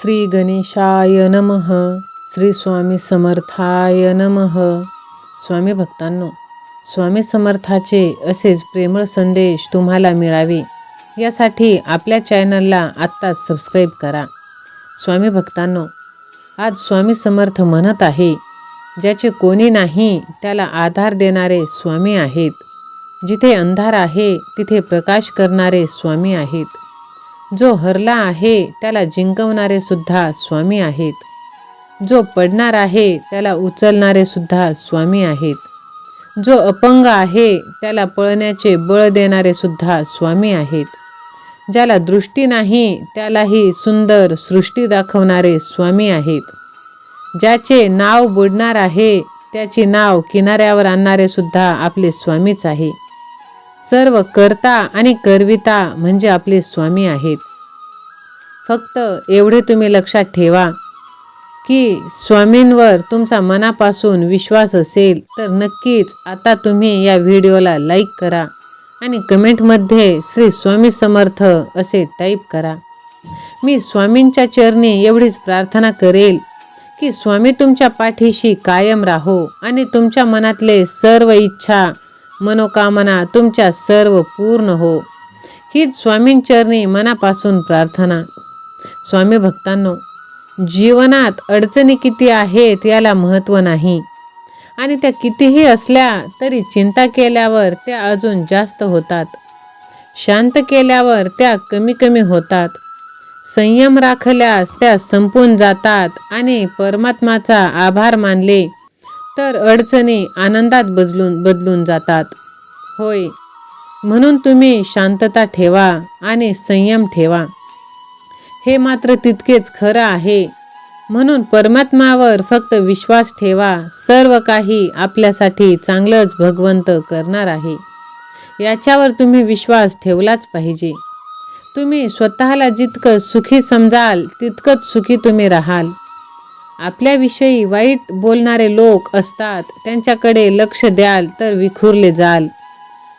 श्री गणेशाय नमः. श्री स्वामी समर्थाय नमः. स्वामी भक्तांनो, स्वामी समर्थाचे असेच प्रेमळ संदेश तुम्हाला मिळावे यासाठी आपल्या चॅनलला आत्ताच सबस्क्राईब करा. स्वामी भक्तांनो, आज स्वामी समर्थ म्हणत आहे, ज्याचे कोणी नाही त्याला आधार देणारे स्वामी आहेत. जिथे अंधार आहे तिथे प्रकाश करणारे स्वामी आहेत. जो हरला आहे त्याला जिंकवणारे सुद्धा स्वामी आहेत. जो पडणार आहे त्याला उचलणारे सुद्धा स्वामी आहेत. जो अपंग आहे त्याला पळण्याचे बळ देणारे सुद्धा स्वामी आहेत. ज्याला दृष्टी नाही त्यालाही सुंदर सृष्टी दाखवणारे स्वामी आहेत. ज्याचे नाव बुडणार आहे त्याचे नाव किनाऱ्यावर आणणारे सुद्धा आपले स्वामीच आहे. सर्व करता आणि करविता म्हणजे आपले स्वामी आहेत. फक्त एवढे तुम्ही लक्षात ठेवा की स्वामींवर तुमचा मनापासून विश्वास असेल तर नक्कीच आता तुम्ही या व्हिडिओला लाईक करा आणि कमेंटमध्ये श्री स्वामी समर्थ असे टाईप करा. मी स्वामींच्या चरणी एवढीच प्रार्थना करेल की स्वामी तुमच्या पाठीशी कायम राहो आणि तुमच्या मनातले सर्व इच्छा मनोकामना तुमच्या सर्व पूर्ण हो. हीच स्वामींचरणी मनापासून प्रार्थना. स्वामी भक्तांनो, जीवनात अडचणी किती आहेत याला महत्त्व नाही आणि त्या कितीही असल्या तरी चिंता केल्यावर त्या अजून जास्त होतात. शांत केल्यावर त्या कमी कमी होतात. संयम राखल्यास त्या संपून जातात आणि परमात्माचा आभार मानले तर अडचणी आनंदात बदलून जातात. होय, म्हणून तुम्ही शांतता ठेवा आणि संयम ठेवा. हे मात्र तितकेच खरं आहे. म्हणून परमात्म्यावर फक्त विश्वास ठेवा. सर्व काही आपल्यासाठी चांगलंच भगवंत करणार आहे याच्यावर तुम्ही विश्वास ठेवलाच पाहिजे. तुम्ही स्वतःला जितकं सुखी समजाल तितकंच सुखी तुम्ही राहाल. आपल्याविषयी वाईट बोलणारे लोक असतात, त्यांच्याकडे लक्ष द्याल तर विखुरले जाल.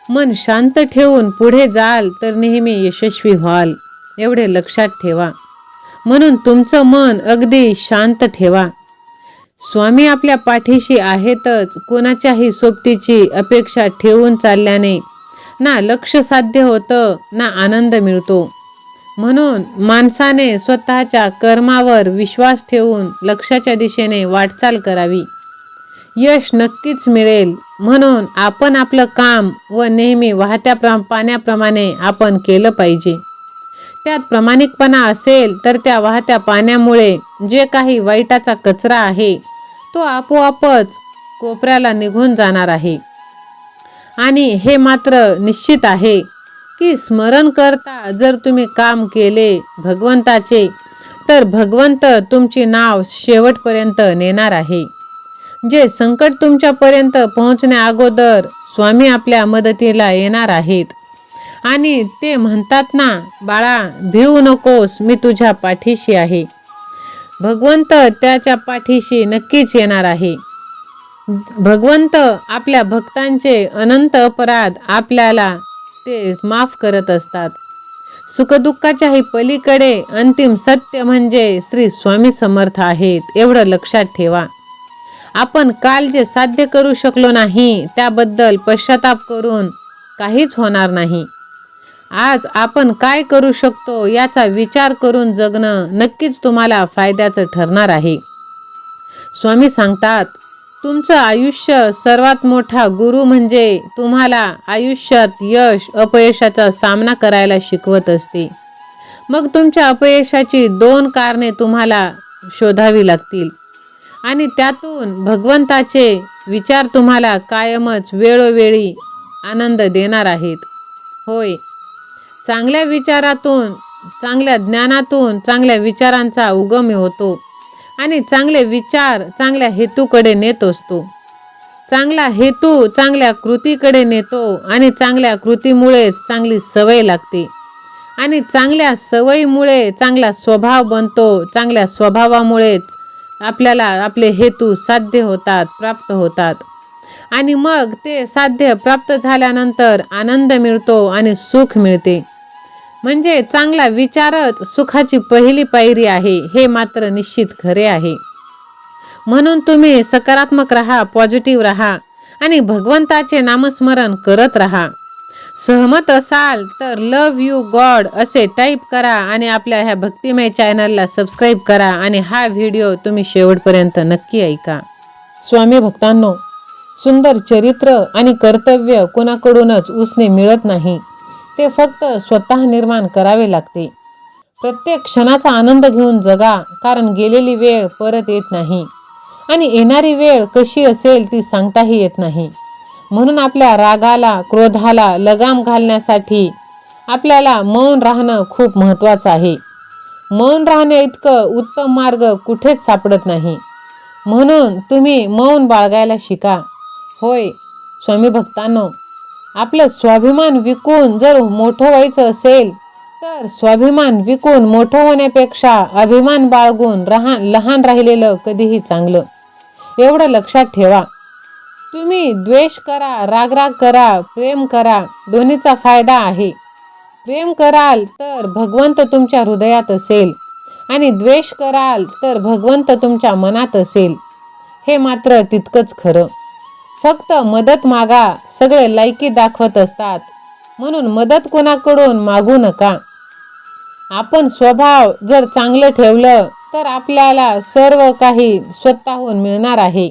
मन शांत ठेवून पुढे जाल तर नेहमी यशस्वी व्हाल. एवढे लक्षात ठेवा. म्हणून तुमचं मन अगदी शांत ठेवा. स्वामी आपल्या पाठीशी आहेतच. कोणाच्याही सोबतीची अपेक्षा ठेवून चालल्याने ना लक्ष साध्य होतं ना आनंद मिळतो. म्हणून माणसाने स्वतःच्या कर्मावर विश्वास ठेवून लक्ष्याच्या दिशेने वाटचाल करावी. यश नक्कीच मिळेल. म्हणून आपण आपलं काम व नेहमी वाहत्या पाण्याप्रमाणे आपण केलं पाहिजे. त्यात प्रामाणिकपणा असेल तर त्या वाहत्या पाण्यामुळे जे काही वाईटाचा कचरा आहे तो आपोआपच कोपऱ्याला निघून जाणार आहे. आणि हे मात्र निश्चित आहे की स्मरण करता जर तुम्ही काम केले भगवंताचे तर भगवंत तुमचे नाव शेवटपर्यंत नेणार आहे. जे संकट तुमच्यापर्यंत पोहोचण्या अगोदर स्वामी आपल्या मदतीला येणार आहेत आणि ते म्हणतात ना, बाळा भिवू नकोस, मी तुझ्या पाठीशी आहे. भगवंत त्याच्या पाठीशी नक्कीच येणार आहे. भगवंत आपल्या भक्तांचे अनंत अपराध आपल्याला ते माफ करत असतात. सुखदुःखाच्याही पलीकडे अंतिम सत्य म्हणजे श्री स्वामी समर्थ आहेत. एवढं लक्षात ठेवा. आपण काल जे साध्य करू शकलो नाही त्याबद्दल पश्चाताप करून काहीच होणार नाही. आज आपण काय करू शकतो याचा विचार करून जगणं नक्कीच तुम्हाला फायद्याचं ठरणार आहे. स्वामी सांगतात, तुमचं आयुष्य सर्वात मोठा गुरु म्हणजे तुम्हाला आयुष्यात यश अपयशाचा सामना करायला शिकवत असते. मग तुमच्या अपयशाची 2 कारणे तुम्हाला शोधावी लागतील आणि त्यातून भगवंताचे विचार तुम्हाला कायमच वेळोवेळी आनंद देणार आहेत. होय, चांगल्या विचारातून, चांगल्या ज्ञानातून चांगल्या विचारांचा उगम होतो आणि चांगले विचार चांगल्या हेतूकडे नेत असतो. चांगला हेतू चांगल्या कृतीकडे नेतो आणि चांगल्या कृतीमुळेच चांगली सवय लागते आणि चांगल्या सवयीमुळे चांगला स्वभाव बनतो. चांगल्या स्वभावामुळेच आपल्याला आपले हेतू साध्य होतात, प्राप्त होतात आणि मग ते साध्य प्राप्त झाल्यानंतर आनंद मिळतो आणि सुख मिळते. म्हणजे चांगला विचारच सुखाची पहिली पायरी आहे, हे मात्र निश्चित खरे आहे. म्हणून तुम्ही सकारात्मक राहा, पॉझिटिव्ह राहा आणि भगवंताचे नामस्मरण करत राहा. सहमत असाल तर लव यू गॉड असे टाईप करा आणि आपल्या ह्या भक्तिमय चॅनलला सबस्क्राईब करा आणि हा व्हिडिओ तुम्ही शेवटपर्यंत नक्की ऐका. स्वामी भक्तांनो, सुंदर चरित्र आणि कर्तव्य कोणाकडूनच उसने मिळत नाही. ते फक्त स्वतः निर्माण करावे लागते. प्रत्येक क्षणाचा आनंद घेऊन जगा, कारण गेलेली वेळ परत येत नाही आणि येणारी वेळ कशी असेल ती सांगताही येत नाही. म्हणून आपल्या रागाला, क्रोधाला लगाम घालण्यासाठी आपल्याला मौन राहणं खूप महत्त्वाचं आहे. मौन राहणे इतकं उत्तम मार्ग कुठेच सापडत नाही. म्हणून तुम्ही मौन बाळगायला शिका. होय स्वामी भक्तांनो, आपलं स्वाभिमान विकून जर मोठं व्हायचं असेल तर स्वाभिमान विकून मोठं होण्यापेक्षा अभिमान बाळगून लहान राहिलेलं कधीही चांगलं, एवढं लक्षात ठेवा. तुम्ही द्वेष करा, रागराग करा, प्रेम करा, दोन्हीचा फायदा आहे. प्रेम कराल तर भगवंत तुमच्या हृदयात असेल आणि द्वेष कराल तर भगवंत तुमच्या मनात असेल, हे मात्र तितकंच खरं. फक्त मदत मागा, सगळे लायकी दाखवत असतात, म्हणून मदत कोणाकडून मागू नका. आपण स्वभाव जर चांगलं ठेवलं तर आपल्याला सर्व काही स्वतःहून मिळणार आहे.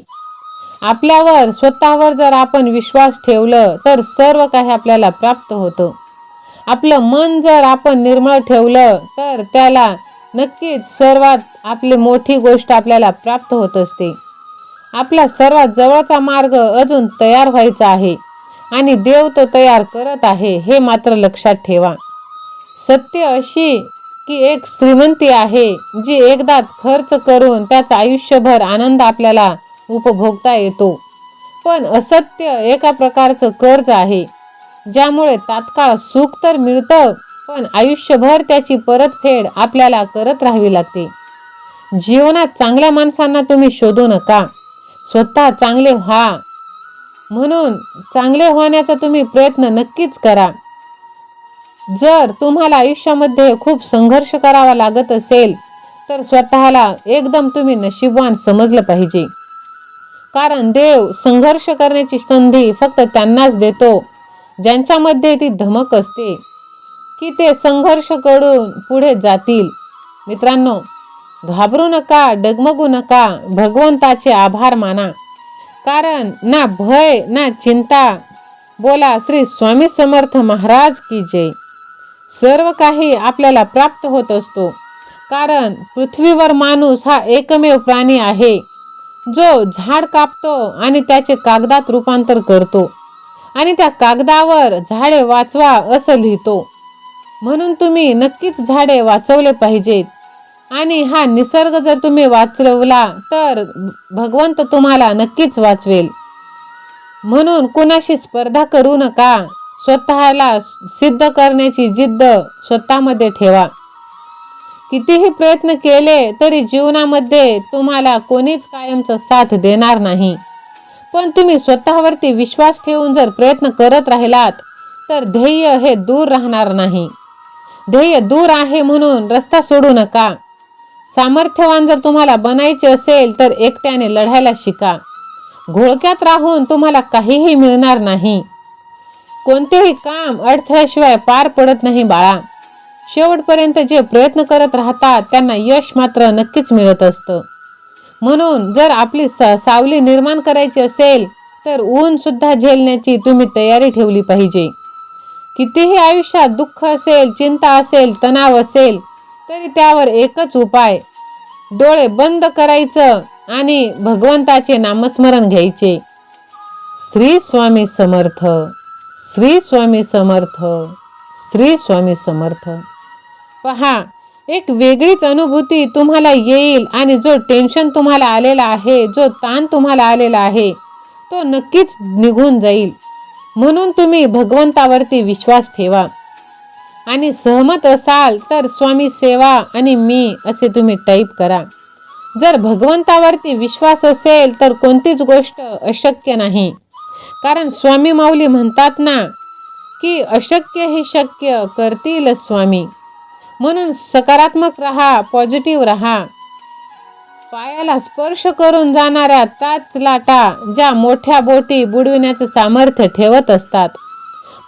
आपल्यावर स्वतःवर जर आपण विश्वास ठेवलं तर सर्व काही आपल्याला प्राप्त होतं. आपलं मन जर आपण निर्मळ ठेवलं तर त्याला नक्कीच सर्वात आपली मोठी गोष्ट आपल्याला प्राप्त होत असते. आपला सर्वात जवळचा मार्ग अजून तयार व्हायचा आहे आणि देव तो तयार करत आहे, हे मात्र लक्षात ठेवा. सत्य अशी की एक श्रीमंती आहे जी एकदाच खर्च करून त्याचा आयुष्यभर आनंद आपल्याला उपभोगता येतो. पण असत्य एका प्रकारचं कर्ज आहे, ज्यामुळे तात्काळ सुख तर मिळतं, पण आयुष्यभर त्याची परतफेड आपल्याला करत राहावी लागते. जीवनात चांगल्या माणसांना तुम्ही शोधू नका, स्वतः चांगले व्हा. म्हणून चांगले होण्याचा तुम्ही प्रयत्न नक्कीच करा. जर तुम्हाला आयुष्यामध्ये खूप संघर्ष करावा लागत असेल तर स्वतःला एकदम तुम्ही नशीबवान समजलं पाहिजे. कारण देव संघर्ष करण्याची संधी फक्त त्यांनाच देतो ज्यांच्यामध्ये ती धमक असते की ते संघर्ष करून पुढे जातील. मित्रांनो, घाबरू नका, डगमगू नका, भगवंताचे आभार माना. कारण ना भय ना चिंता. बोला श्री स्वामी समर्थ महाराज की जय. सर्व काही आपल्याला प्राप्त होत असतो, कारण पृथ्वीवर माणूस हा एकमेव प्राणी आहे जो झाड कापतो आणि त्याचे कागदात रूपांतर करतो आणि त्या कागदावर झाडे वाचवा असं लिहितो. म्हणून तुम्ही नक्कीच झाडे वाचवले पाहिजेत आणि हा निसर्ग जर तुम्ही वाचवला तर भगवंत तुम्हाला नक्कीच वाचवेल. म्हणून कुणाशी स्पर्धा करू नका. स्वतःला सिद्ध करण्याची जिद्द स्वतःमध्ये ठेवा. कितीही प्रयत्न केले तरी जीवनामध्ये तुम्हाला कोणीच कायमचा साथ देणार नाही. पण तुम्ही स्वतःवरती विश्वास ठेवून जर प्रयत्न करत राहिलात तर ध्येय हे दूर राहणार नाही. ध्येय दूर आहे म्हणून रस्ता सोडू नका. सामर्थ्यवान जर तुम्हाला बनायचे असेल तर एकट्याने लढायला शिका. घोळक्यात राहून तुम्हाला काहीही मिळणार नाही. कोणतेही काम अडथळ्याशिवाय पार पडत नाही बाळा. शेवटपर्यंत जे प्रयत्न करत राहतात त्यांना यश मात्र नक्कीच मिळत असतं. म्हणून जर आपली सावली निर्माण करायची असेल तर ऊन सुद्धा झेलण्याची तुम्ही तयारी ठेवली पाहिजे. कितीही आयुष्यात दुःख असेल, चिंता असेल, तणाव असेल तरी त्यावर एकच उपाय, डोळे बंद करायचं आणि भगवंताचे नामस्मरण घ्यायचे. श्री स्वामी समर्थ, श्री स्वामी समर्थ, श्री स्वामी समर्थ. पहा, एक वेगळीच अनुभूती तुम्हाला येईल आणि जो टेन्शन तुम्हाला आलेला आहे, जो ताण तुम्हाला आलेला आहे तो नक्कीच निघून जाईल. म्हणून तुम्ही भगवंतावरती विश्वास ठेवा आणि सहमत असाल तर स्वामी सेवा आणि मी असे तुम्ही टाईप करा. जर भगवंतावरती विश्वास असेल तर कोणतीच गोष्ट अशक्य नाही. कारण स्वामी माऊली म्हणतात ना की अशक्य हे शक्य करतील स्वामी. म्हणून सकारात्मक राहा, पॉझिटिव्ह राहा. पायाला स्पर्श करून जाणाऱ्या त्याच लाटा ज्या मोठ्या बोटी बुडविण्याचं सामर्थ्य ठेवत असतात.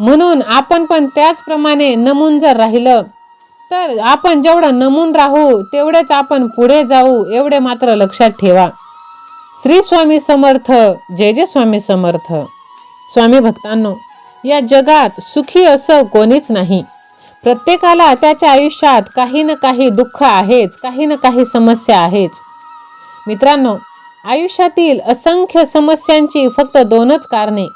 म्हणून आपण पण त्याचप्रमाणे नमून जर राहिलं तर आपण जेवढं नमून राहू तेवढेच आपण पुढे जाऊ, एवढे मात्र लक्षात ठेवा. श्री स्वामी समर्थ. जय जय स्वामी समर्थ. स्वामी भक्तांनो, या जगात सुखी असं कोणीच नाही. प्रत्येकाला त्याच्या आयुष्यात काही ना काही दुःख आहेच, काही ना काही समस्या आहेच. मित्रांनो, आयुष्यातील असंख्य समस्यांची फक्त दोनच कारणे.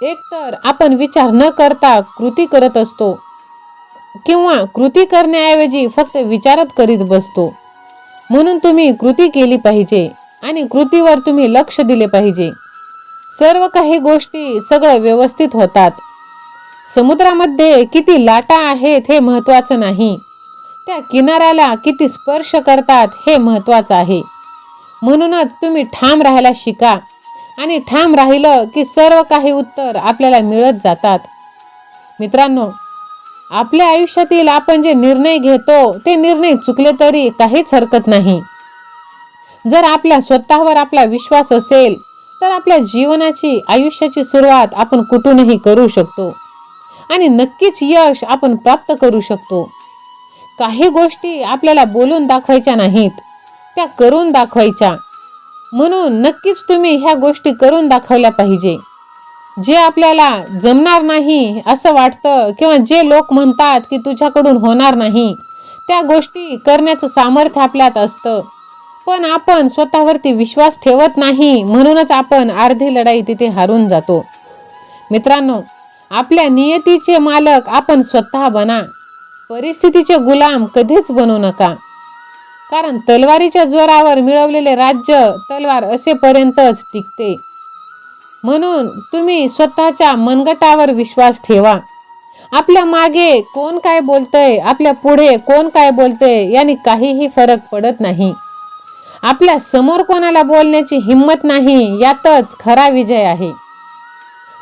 एक तर आपण विचार न करता कृती करत असतो, किंवा कृती करण्याऐवजी फक्त विचारच करीत बसतो. म्हणून तुम्ही कृती केली पाहिजे आणि कृतीवर तुम्ही लक्ष दिले पाहिजे. सर्व काही गोष्टी सगळं व्यवस्थित होतात. समुद्रामध्ये किती लाटा आहेत हे महत्त्वाचं नाही, त्या किनाऱ्याला किती स्पर्श करतात हे महत्त्वाचं आहे. म्हणूनच तुम्ही ठाम राहायला शिका आणि ठाम राहिलं की सर्व काही उत्तर आपल्याला मिळत जातात. मित्रांनो, आपल्या आयुष्यातील आपण जे निर्णय घेतो ते निर्णय चुकले तरी काहीच हरकत नाही. जर आपल्या स्वतःवर आपला विश्वास असेल तर आपल्या जीवनाची, आयुष्याची सुरुवात आपण कुठूनही करू शकतो आणि नक्कीच यश आपण प्राप्त करू शकतो. काही गोष्टी आपल्याला बोलून दाखवायच्या नाहीत, त्या करून दाखवायच्या. म्हणून नक्कीच तुम्ही ह्या गोष्टी करून दाखवल्या पाहिजे. जे आपल्याला जमणार नाही असं वाटतं किंवा जे लोक म्हणतात की तुझ्याकडून होणार नाही, त्या गोष्टी करण्याचं सामर्थ्य आपल्यात असतं. पण आपण स्वतःवरती विश्वास ठेवत नाही, म्हणूनच आपण अर्धी लढाई तिथे हारून जातो. मित्रांनो, आपल्या नियतीचे मालक आपण स्वतः बना. परिस्थितीचे गुलाम कधीच बनू नका. कारण तलवारीच्या जोरावर मिळवलेले राज्य तलवार असेपर्यंतच टिकते. म्हणून तुम्ही स्वतःच्या मनगटावर विश्वास ठेवा. आपल्या मागे कोण काय बोलतंय, आपल्या पुढे कोण काय बोलतंय याने काहीही फरक पडत नाही. आपल्या समोर कोणाला बोलण्याची हिंमत नाही, यातच खरा विजय आहे.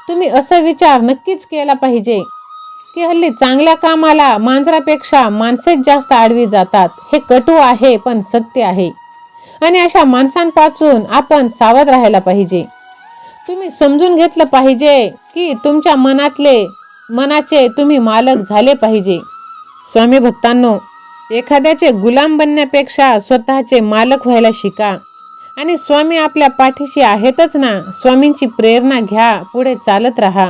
तुम्ही असा विचार नक्कीच केला पाहिजे की हल्ली चांगल्या कामाला मांजरापेक्षा माणसेच जास्त आडवी जातात. हे कटू आहे पण सत्य आहे आणि अशा माणसांपासून आपण सावध राहायला पाहिजे. तुम्ही समजून घेतलं पाहिजे की तुमच्या मनाचे तुम्ही मालक झाले पाहिजे. स्वामी भक्तांनो, एखाद्याचे गुलाम बनण्यापेक्षा स्वतःचे मालक व्हायला शिका आणि स्वामी आपल्या पाठीशी आहेतच ना. स्वामींची प्रेरणा घ्या, पुढे चालत राहा.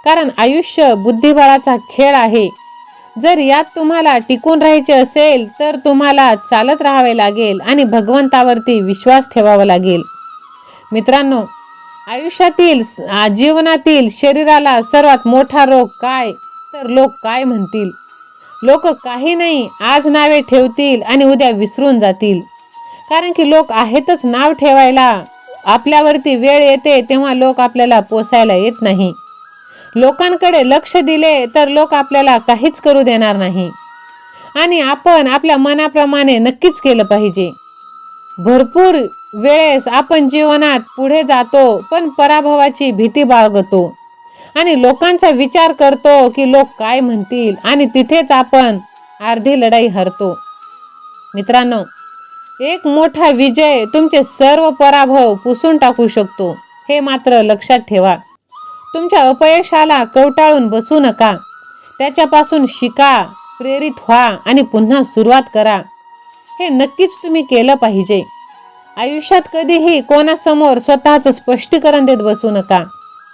कारण आयुष्य बुद्धिबळाचा खेळ आहे. जर यात तुम्हाला टिकून राहायचे असेल तर तुम्हाला चालत राहावे लागेल आणि भगवंतावरती विश्वास ठेवावा लागेल. मित्रांनो, आयुष्यातील, जीवनातील शरीराला सर्वात मोठा रोग काय, तर लोक काय म्हणतील. लोक काही नाही, आज नावे ठेवतील आणि उद्या विसरून जातील. कारण की लोक आहेतच नाव ठेवायला. आपल्यावरती वेळ येते तेव्हा लोक आपल्याला पोसायला येत नाही. लोकांकडे लक्ष दिले तर लोक आपल्याला काहीच करू देणार नाही आणि आपण आपल्या मनाप्रमाणे नक्कीच केलं पाहिजे. भरपूर वेळेस आपण जीवनात पुढे जातो पण पराभवाची भीती बाळगतो आणि लोकांचा विचार करतो की लोक काय म्हणतील आणि तिथेच आपण अर्धी लढाई हरतो. मित्रांनो, एक मोठा विजय तुमचे सर्व पराभव पुसून टाकू शकतो, हे मात्र लक्षात ठेवा. तुमच्या अपयशाला कवटाळून बसू नका. त्याच्यापासून शिका, प्रेरित व्हा आणि पुन्हा सुरुवात करा. हे नक्कीच तुम्ही केलं पाहिजे. आयुष्यात कधीही कोणासमोर स्वतःचं स्पष्टीकरण देत बसू नका.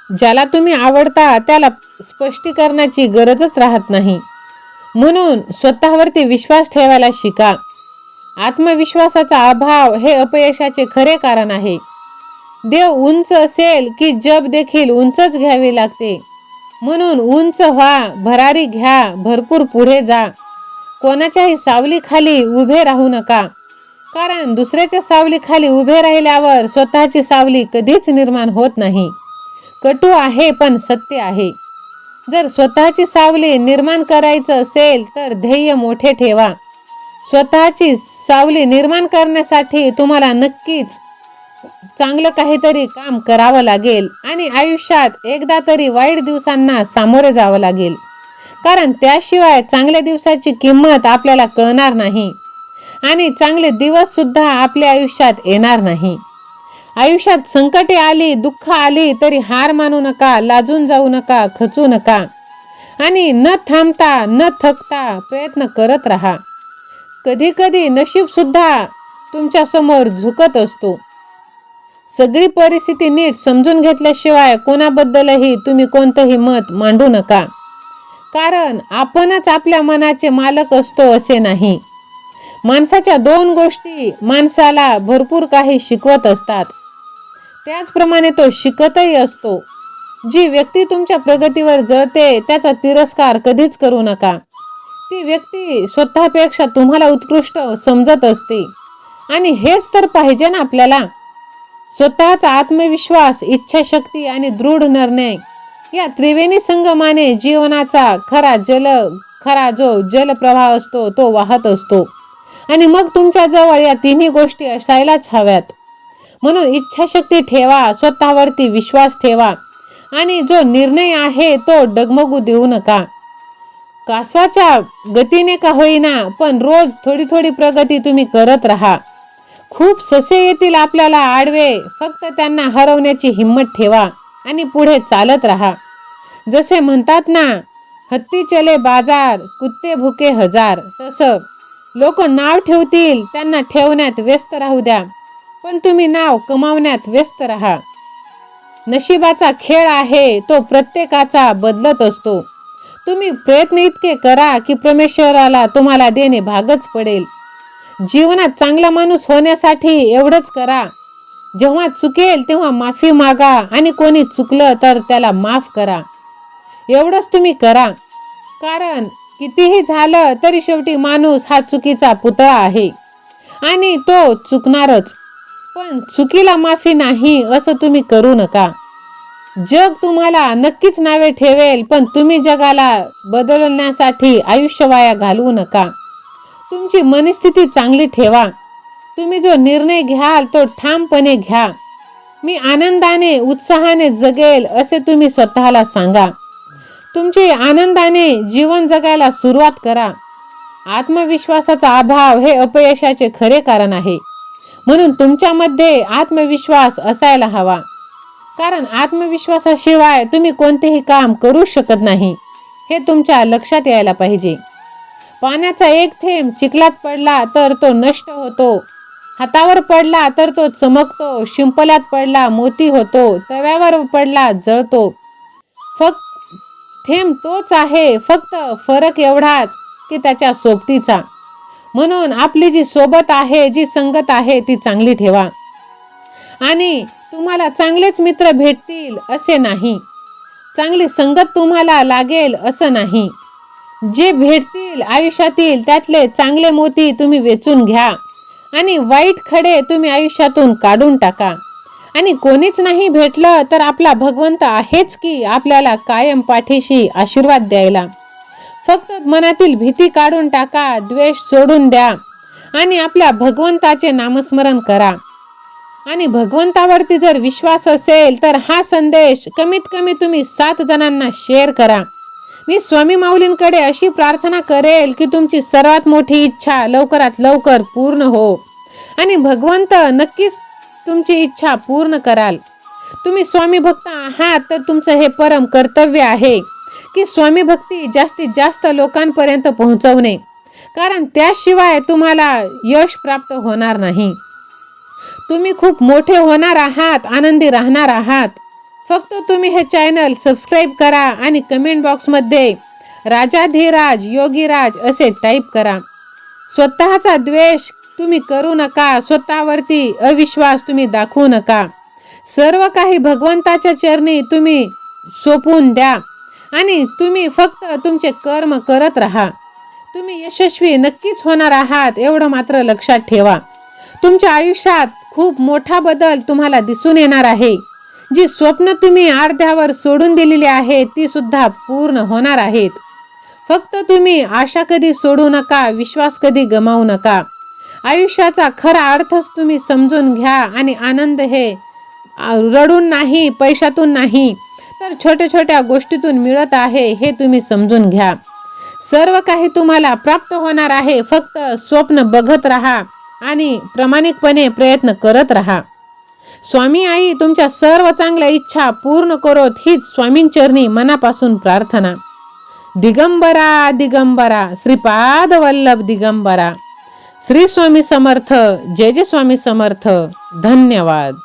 ज्याला तुम्ही आवडता त्याला स्पष्टीकरणाची गरजच राहत नाही. म्हणून स्वतःवरती विश्वास ठेवायला शिका. आत्मविश्वासाचा अभाव हे अपयशाचे खरे कारण आहे. देव उंच असेल की जब देखील उंचच घ्यावी लागते. म्हणून उंच व्हा, भरारी घ्या, भरपूर पुढे जा. कोणाच्याही सावलीखाली उभे राहू नका. कारण दुसऱ्याच्या सावलीखाली उभे राहिल्यावर स्वतःची सावली कधीच निर्माण होत नाही. कटू आहे पण सत्य आहे. जर स्वतःची सावली निर्माण करायचं असेल तर ध्येय मोठे ठेवा. स्वतःची सावली निर्माण करण्यासाठी तुम्हाला नक्कीच चांगलं काहीतरी काम करावं लागेल आणि आयुष्यात एकदा तरी वाईट दिवसांना सामोरे जावं लागेल. कारण त्याशिवाय चांगल्या दिवसाची किंमत आपल्याला कळणार नाही आणि चांगले दिवस सुद्धा आपल्या आयुष्यात येणार नाही. आयुष्यात संकटे आली, दुःख आली तरी हार मानू नका, लाजून जाऊ नका, खचू नका आणि न थांबता न थकता प्रयत्न करत राहा. कधी कधी नशीब सुद्धा तुमच्या समोर झुकत असतो. सगळी परिस्थिती नीट समजून घेतल्याशिवाय कोणाबद्दलही तुम्ही कोणतंही मत मांडू नका. कारण आपणच आपल्या मनाचे मालक असतो असे नाही. माणसाच्या दोन गोष्टी माणसाला भरपूर काही शिकवत असतात, त्याचप्रमाणे तो शिकतही असतो. जी व्यक्ती तुमच्या प्रगतीवर जळते त्याचा तिरस्कार कधीच करू नका. ती व्यक्ती स्वतःपेक्षा तुम्हाला उत्कृष्ट समजत असते आणि हेच तर पाहिजे ना आपल्याला. स्वतःचा आत्मविश्वास, इच्छाशक्ती आणि दृढ निर्णय या त्रिवेणी संगमाने जीवनाचा खरा जो जलप्रवाह असतो तो वाहत असतो. आणि मग तुमच्या जवळ या तिन्ही गोष्टी असायलाच हव्यात. म्हणून इच्छाशक्ती ठेवा, स्वतःवरती विश्वास ठेवा आणि जो निर्णय आहे तो डगमगू देऊ नका. कासवाच्या गतीने का होईना पण रोज थोडी थोडी प्रगती तुम्ही करत राहा. खूप ससे येतील आपल्याला आडवे, फक्त त्यांना हरवण्याची हिंमत ठेवा आणि पुढे चालत राहा. जसे म्हणतात ना, हत्ती चले बाजार, कुत्ते भुके हजार, तसं लोक नाव ठेवतील, त्यांना ठेवण्यात व्यस्त राहू द्या, पण तुम्ही नाव कमावण्यात व्यस्त राहा. नशिबाचा खेळ आहे, तो प्रत्येकाचा बदलत असतो. तुम्ही प्रयत्न इतके करा की परमेश्वराला तुम्हाला देणे भागच पडेल. जीवनात चांगला माणूस होण्यासाठी एवढंच करा, जेव्हा चुकेल तेव्हा माफी मागा आणि कोणी चुकलं तर त्याला माफ करा. एवढंच तुम्ही करा. कारण कितीही झालं तरी शेवटी माणूस हा चुकीचा पुतळा आहे आणि तो चुकणारच. पण चुकीला माफी नाही असं तुम्ही करू नका. जग तुम्हाला नक्कीच नावे ठेवेल, पण तुम्ही जगाला बदलण्यासाठी आयुष्य वाया घालवू नका. तुमची मनस्थिती चांगली ठेवा. तुम्ही जो निर्णय घ्याल तो ठामपणे घ्या. मी आनंदाने उत्साहाने जगेल असे तुम्ही स्वतःला सांगा. तुमचे आनंदाने जीवन जगायला सुरुवात करा. आत्मविश्वासाचा अभाव हे अपयशाचे खरे कारण आहे. म्हणून तुमच्यामध्ये आत्मविश्वास असायला हवा. कारण आत्मविश्वासाशिवाय तुम्ही कोणतेही काम करू शकत नाही, हे तुमच्या लक्षात यायला पाहिजे. पाण्याचा एक थेंब चिखलात पडला तर तो नष्ट होतो, हातावर पडला तर तो चमकतो, शिंपल्यात पडला मोती होतो, तव्यावर पडला जळतो. फक्त थेंब तोच आहे, फक्त फरक एवढाच की त्याच्या सोबतीचा. म्हणून आपली जी सोबत आहे, जी संगत आहे ती चांगली ठेवा. आणि तुम्हाला चांगलेच मित्र भेटतील असे नाही, चांगली संगत तुम्हाला लागेल असं नाही. जे भेटतील आयुष्यातील त्यातले चांगले मोती तुम्ही वेचून घ्या आणि वाईट खडे तुम्ही आयुष्यातून काढून टाका. आणि कोणीच नाही भेटलं तर आपला भगवंत आहेच की आपल्याला कायम पाठीशी आशीर्वाद द्यायला. फक्त मनातील भीती काढून टाका, द्वेष सोडून द्या आणि आपल्या भगवंताचे नामस्मरण करा. आणि भगवंतावरती जर विश्वास असेल तर हा संदेश कमीत कमी तुम्ही 7 जणांना शेअर करा. मी स्वामी माऊलींकडे अशी प्रार्थना करेल की तुमची सर्वात मोठी इच्छा लवकरात लवकर पूर्ण हो आणि भगवंत नक्कीच तुमची इच्छा पूर्ण कराल. तुम्ही स्वामी भक्त आहात तर तुमचं हे परम कर्तव्य आहे की स्वामी भक्ती जास्तीत जास्त लोकांपर्यंत पोहोचवणे. कारण त्याशिवाय तुम्हाला यश प्राप्त होणार नाही. तुम्ही खूप मोठे होणार आहात, आनंदी राहणार आहात. फक्त तुम्ही हे चॅनल सबस्क्राईब करा आणि कमेंट बॉक्समध्ये राजाधिराज योगीराज असे टाईप करा. स्वतःचा द्वेष तुम्ही करू नका, स्वतःवरती अविश्वास तुम्ही दाखवू नका. सर्व काही भगवंताच्या चरणी तुम्ही सोपवून द्या आणि तुम्ही फक्त तुमचे कर्म करत राहा. तुम्ही यशस्वी नक्कीच होणार आहात, एवढं मात्र लक्षात ठेवा. तुमच्या आयुष्यात खूप मोठा बदल तुम्हाला दिसून येणार आहे. जी स्वप्न तुम्ही अर्ध्यावर सोडून दिलेली आहेत ती सुद्धा पूर्ण होणार आहेत. फक्त तुम्ही आशा कधी सोडू नका, विश्वास कधी गमावू नका. आयुष्याचा खरा अर्थच तुम्ही समजून घ्या आणि आनंद हे रडून नाही, पैशातून नाही, तर छोट्या छोट्या गोष्टीतून मिळत आहे हे तुम्ही समजून घ्या. सर्व काही तुम्हाला प्राप्त होणार आहे. फक्त स्वप्न बघत राहा आणि प्रामाणिकपणे प्रयत्न करत राहा. स्वामी आई तुमच्या सर्व चांगल्या इच्छा पूर्ण करोत हीच स्वामींचरणी मनापासून प्रार्थना. दिगंबरा दिगंबरा श्रीपाद वल्लभ दिगंबरा. श्री स्वामी समर्थ. जय जय स्वामी समर्थ. धन्यवाद.